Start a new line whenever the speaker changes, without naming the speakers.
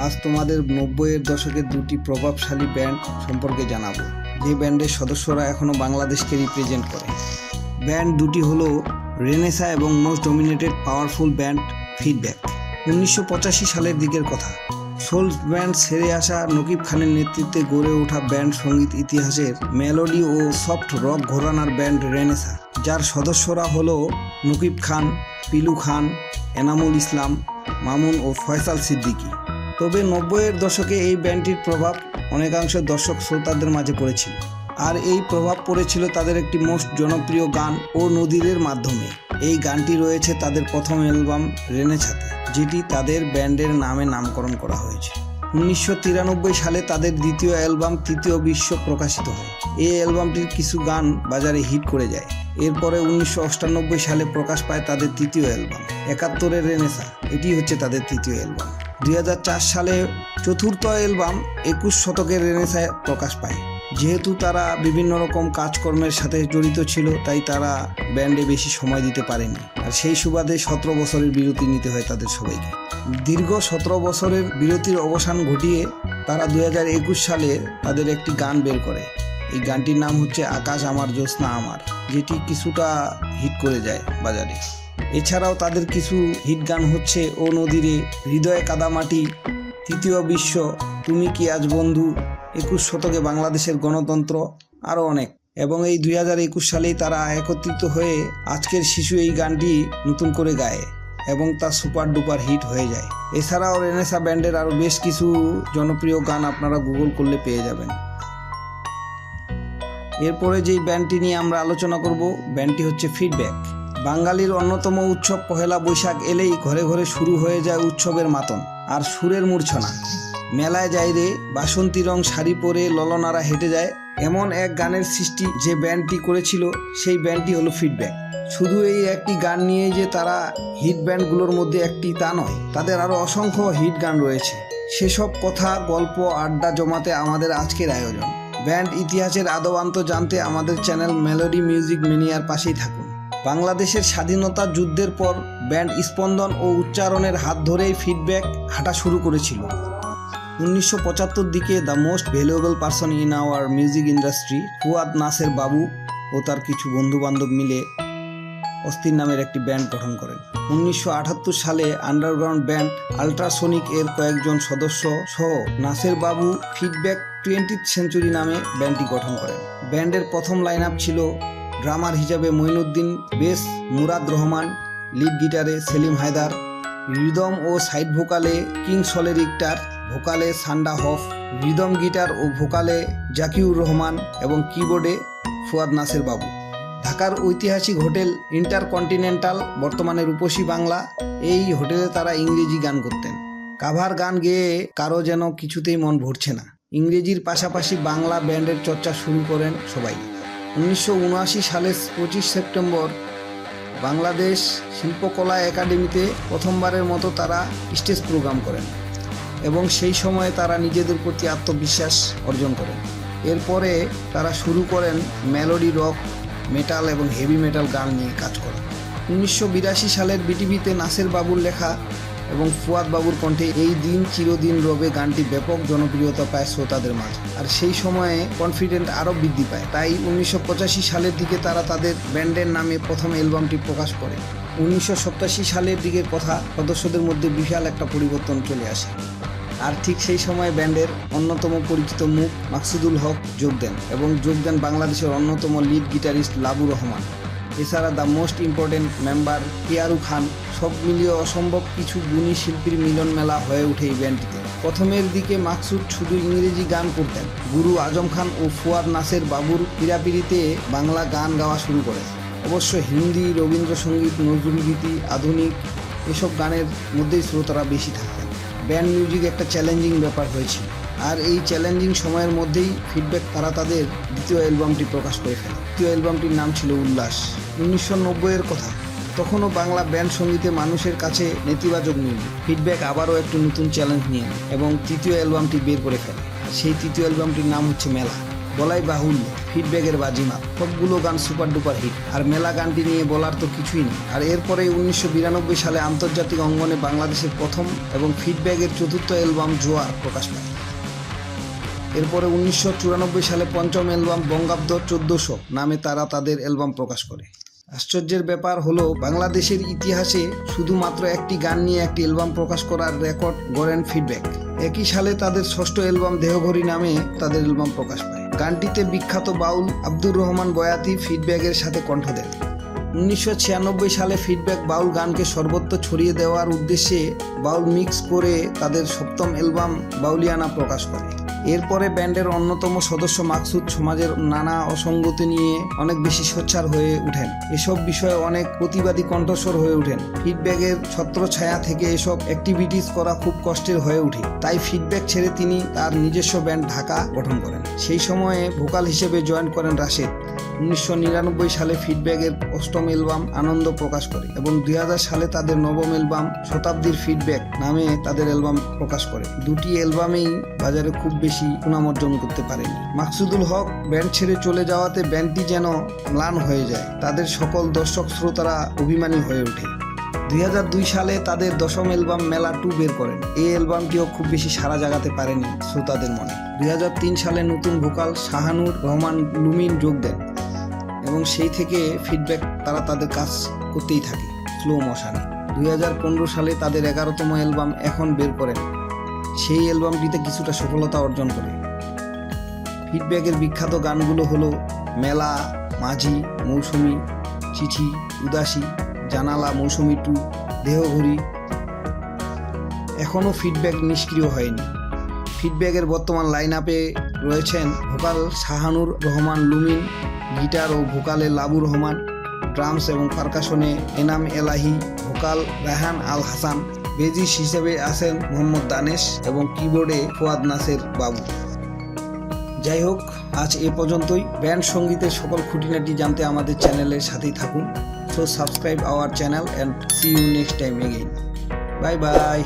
আজ তোমাদের 90-এর দশকের দুটি প্রভাবশালী ব্যান্ড সম্পর্কে জানাবো, যে ব্যান্ডের সদস্যরা এখনও বাংলাদেশকে রিপ্রেজেন্ট করে। ব্যান্ড দুটি হলো রেনেসা এবং most dominated powerful band feedback. 1985 সালের দিকের কথা। সোল ব্যান্ড ছেড়ে আসা নকিব খানের নেতৃত্বে গড়ে ওঠা ব্যান্ড সঙ্গীত ইতিহাসের মেলোডি ও সফট রক ঘরানার ব্যান্ড রেনেসা, যার সদস্যরা হলো নকিব খান, পিলু খান, এনামুল ইসলাম, মামুন ও ফয়সাল সিদ্দিকী। তবে 90-এর দশকে এই ব্যান্ডটির প্রভাব অনেকাংশ দর্শক শ্রোতাদের মাঝে পড়েছিল, আর এই প্রভাব পড়েছিল তাদের একটি মোস্ট জনপ্রিয় গান ও নদীরের মাধ্যমে। এই গানটি রয়েছে তাদের প্রথম অ্যালবাম রেনেসাতে, যেটি তাদের ব্যান্ডের নামে নামকরণ করা হয়েছে। 1993 সালে তাদের দ্বিতীয় অ্যালবাম তৃতীয় বিশ্ব প্রকাশিত হয়। এই অ্যালবামটির কিছু গান বাজারে হিট করে যায়। এরপরে 1998 সালে প্রকাশ পায় তাদের তৃতীয় অ্যালবাম 71-এর রেনেসা। এটি হচ্ছে তাদের তৃতীয় অ্যালবাম। 2004 সালে চতুর্থ অ্যালবাম 21 শতকের রেনেসায় প্রকাশ পায়। যেহেতু তারা বিভিন্ন রকম কাজকর্মের সাথে জড়িত ছিল, তাই তারা ব্যান্ডে বেশি সময় দিতে পারেনি, আর সেই সুবাদে 17 বছরের বিরতি নিতে হয় তাদের সবাইকে। দীর্ঘ 17 বছরের বিরতির অবসান ঘটিয়ে তারা 2021 সালে তাদের একটি গান বের করে। এই গানটির নাম হচ্ছে আকাশ আমার জ্যোৎস্না আমার, যেটি কিছুটা হিট করে যায় বাজারে। এছাড়াও তাদের কিছু হিট গান হচ্ছে ও নদীরে, হৃদয়ে কাদামাটি, তৃতীয় বিশ্ব, তুমি কি আজ বন্ধু, 21 শতকে বাংলাদেশের গণতন্ত্র, আরও অনেক। এবং এই 2021 সালেই তারা একত্রিত হয়ে আজকের শিশু এই গানটি নতুন করে গায় এবং তা সুপার ডুপার হিট হয়ে যায়। এছাড়াও রেনেসা ব্যান্ডের আরও বেশ কিছু জনপ্রিয় গান আপনারা গুগল করলে পেয়ে যাবেন। এরপরে যেই ব্যান্ডটি নিয়ে আমরা আলোচনা করব, ব্যান্ডটি হচ্ছে ফিডব্যাক। বাঙালির অন্যতম উৎসব পহেলা বৈশাখ এলেই ঘরে ঘরে শুরু হয়ে যায় উৎসবের মাতন আর সুরের মূর্ছনা। মেলায় যাই রে, বাসন্তী রং শাড়ি পরে ললনারা হেঁটে যায়, এমন এক গানের সৃষ্টি যে ব্যান্ডটি করেছিল, সেই ব্যান্ডটি হলো ফিডব্যাক। শুধু এই একটি গান নিয়েই যে তারা হিট ব্যান্ডগুলোর মধ্যে একটি তা নয়, তাদের আরও অসংখ্য হিট গান রয়েছে। সেসব কথা, গল্প, আড্ডা জমাতে আমাদের আজকের আয়োজন। ব্যান্ড ইতিহাসের আদবান্ত জানতে আমাদের চ্যানেল মেলোডি মিউজিক ম্যানিয়ার পাশেই থাকুন। বাংলাদেশের স্বাধীনতা যুদ্ধের পর ব্যান্ড স্পন্দন ও উচ্চারণের হাত ধরেই ফিডব্যাক হাঁটা শুরু করেছিল। 1975 দিকে the most valuable person in our music industry Fuad Naser Babu ও তার কিছু বন্ধুবান্ধব মিলে অস্থির নামের একটি ব্যান্ড গঠন করেন। 1978 সালে আন্ডারগ্রাউন্ড ব্যান্ড আল্ট্রাসোনিক এর কয়েকজন সদস্য সহ নাসের বাবু ফিডব্যাক 20th সেঞ্চুরি নামে ব্যান্ডটি গঠন করেন। ব্যান্ডের প্রথম লাইন আপ ছিল ড্রামার হিসাবে মঈনুদ্দিন, বেস মুরাদ রহমান, লিড গিটারে সেলিম হায়দার, রিদম ও সাইড ভোকালে কিং সলের ইকটার, ভোকালে সান্ডা হফ, রিদম গিটার ও ভোকালে জাকিউর রহমান এবং কিবোর্ডে ফুয়াদ নাসের বাবু। ঢাকার ঐতিহাসিক হোটেল ইন্টারকন্টিনেন্টাল, বর্তমানে রূপসী বাংলা, এই হোটেলে তারা ইংরেজি গান করতেন। কাভার গান গেয়ে কারো যেন কিছুতেই মন ভরছে না। ইংরেজির পাশাপাশি বাংলা ব্যান্ডের চর্চা শুরু করেন সবাই। 1979 সালের 25 সেপ্টেম্বর বাংলাদেশ শিল্পকলা একাডেমিতে প্রথমবারের মতো তারা স্টেজ প্রোগ্রাম করেন এবং সেই সময়ে তারা নিজেদের প্রতি আত্মবিশ্বাস অর্জন করেন। এরপরে তারা শুরু করেন মেলোডি, রক, মেটাল এবং হেভি মেটাল গান নিয়ে কাজ করেন। 1982 সালের বিটিভিতে নাসের বাবুর লেখা এবং ফুয়াদ বাবুর কণ্ঠে এই দিন চিরদিন রবে গানটি ব্যাপক জনপ্রিয়তা পায় শ্রোতাদের মাঝে, আর সেই সময়ে কনফিডেন্ট আরও বৃদ্ধি পায়। তাই 1985 সালের দিকে তারা তাদের ব্যান্ডের নামে প্রথম অ্যালবামটি প্রকাশ করে। 1987 সালের দিকের কথা, সদস্যদের মধ্যে বিশাল একটা পরিবর্তন চলে আসে, আর ঠিক সেই সময় ব্যান্ডের অন্যতম পরিচিত মুখ মাকসুদুল হক যোগ দেন এবং যোগ দেন বাংলাদেশের অন্যতম লিড গিটারিস্ট লাবু রহমান। এছাড়া the most important member Piyaru খান। সব মিলিয়ে অসম্ভব কিছু গুণী শিল্পীর মিলন মেলা হয়ে ওঠে এই ব্যান্ডটিতে। প্রথমের দিকে মাকসুদ শুধু ইংরেজি গান করতেন। গুরু আজম খান ও ফুয়াদ নাসের বাবুর পীড়াপিড়িতে বাংলা গান গাওয়া শুরু করেন। অবশ্য হিন্দি, রবীন্দ্রসঙ্গীত, নজরুলগীতি, আধুনিক এসব গানের মধ্যেই শ্রোতারা বেশি থাকতেন। ব্যান্ড মিউজিক একটা চ্যালেঞ্জিং ব্যাপার হয়েছিল, আর এই চ্যালেঞ্জিং সময়ের মধ্যেই ফিডব্যাক তারা তাদের দ্বিতীয় অ্যালবামটি প্রকাশ করে ফেলে। দ্বিতীয় অ্যালবামটির নাম ছিল উল্লাস। 1990-এর কথা, তখনও বাংলা ব্যান্ড সঙ্গীতে মানুষের কাছে নেতিবাচক মিউজিক। ফিডব্যাক আবারও একটু নতুন চ্যালেঞ্জ নিয়ে এবং তৃতীয় অ্যালবামটি বের করে ফেলে, আর সেই তৃতীয় অ্যালবামটির নাম হচ্ছে মেলা। বলাই বাহুল্য ফিডব্যাকের বাজিমাত। সবগুলো গান সুপার ডুপার হিট। আর মেলা গানটি নিয়ে বলার তো কিছুই নেই। আর এরপরে 1992 সালে আন্তর্জাতিক অঙ্গনে বাংলাদেশের প্রথম এবং ফিডব্যাকের চতুর্থ অ্যালবাম জোয়ার প্রকাশ পায়। এরপরে 1994 সালে পঞ্চম অ্যালবাম বঙ্গাব্দ 1400 নামে তারা তাদের অ্যালবাম প্রকাশ করে। আশ্চর্যের ব্যাপার হলো বাংলাদেশের ইতিহাসে শুধুমাত্র একটি গান নিয়ে একটি অ্যালবাম প্রকাশ করার রেকর্ড গড়েন ফিডব্যাক। একই সালে তাদের ষষ্ঠ অ্যালবাম দেহঘড়ি নামে তাদের অ্যালবাম প্রকাশ পায়। গানটিতে বিখ্যাত বাউল আব্দুর রহমান বয়াতি ফিডব্যাকের সাথে কণ্ঠ দেন। 1996 সালে ফিডব্যাক বাউল গানকে সর্বত্র ছড়িয়ে দেওয়ার উদ্দেশ্যে বাউল মিক্স করে তাদের সপ্তম অ্যালবাম বাউলিয়ানা প্রকাশ করে। এরপরে ব্যান্ডের অন্যতম সদস্য মাকসুদ সমাজের নানা অসঙ্গতি নিয়ে অনেক বেশি সোচ্চার হয়ে ওঠেন। এসব বিষয়ে অনেক প্রতিবাদী কণ্ঠস্বর হয়ে ওঠেন। ফিডব্যাকের ছত্রছায়া থেকে এসব অ্যাক্টিভিটিস করা খুব কষ্টের হয়ে ওঠে। তাই ফিডব্যাক ছেড়ে তিনি তার নিজস্ব ব্যান্ড ঢাকা গঠন করেন। সেই সময়ে ভোকাল হিসেবে জয়েন করেন রাশেদ। 1999 সালে ফিডব্যাকের অষ্টম অ্যালবাম আনন্দ প্রকাশ করে এবং 2000 সালে তাদের নবম অ্যালবাম শতাব্দীর ফিডব্যাক নামে তাদের অ্যালবাম প্রকাশ করে। দুটি অ্যালবামেই বাজারে খুব বেশি সুনাম অর্জন করতে পারেনি। মাকসুদুল হক ব্যান্ড ছেড়ে চলে যাওয়াতে ব্যান্ডটি যেন ম্লান হয়ে যায়। তাদের সকল দর্শক শ্রোতারা অভিমানী হয়ে ওঠে। 2002 সালে তাদের দশম অ্যালবাম মেলা 2 বের করেন। এই অ্যালবামটিও খুব বেশি সাড়া জাগাতে পারেনি শ্রোতাদের মনে। 2003 সালে নতুন ভোকাল শাহানুর রহমান লুমিন যোগ দেন এবং সেই থেকে ফিডব্যাক তারা তাদের কাজ করতেই থাকে স্লো মোশনে। 2015 সালে তাদের 11তম অ্যালবাম এখন বের করেন। সেই অ্যালবামটিতে কিছুটা সফলতা অর্জন করে। ফিডব্যাকের বিখ্যাত গানগুলো হলো মেলা, মাঝি, মৌসুমী, চিঠি, উদাসী, জানালা, মৌসুমী 2, দেহঘড়ি। এখনও ফিডব্যাক নিষ্ক্রিয় হয়নি। ফিডব্যাকের বর্তমান লাইন আপে রয়েছেন ভোকাল শাহানুর রহমান লুমিন, গিটার ও ভোকালে লাবু রহমান, ড্রামস এবং পারকাশনে এনাম এলাহি, ভোকাল রায়হান আল হাসান, বেজিস হিসেবে আছেন মোহাম্মদ দানেশ এবং কিবোর্ডে ফুয়াদ নাসের বাবু। যাই হোক, আজ এ পর্যন্তই। ব্যান্ড সঙ্গীতের সকল খুঁটিনাটি জানতে আমাদের চ্যানেলের সাথেই থাকুন। So subscribe our channel and see you next time again. Bye by.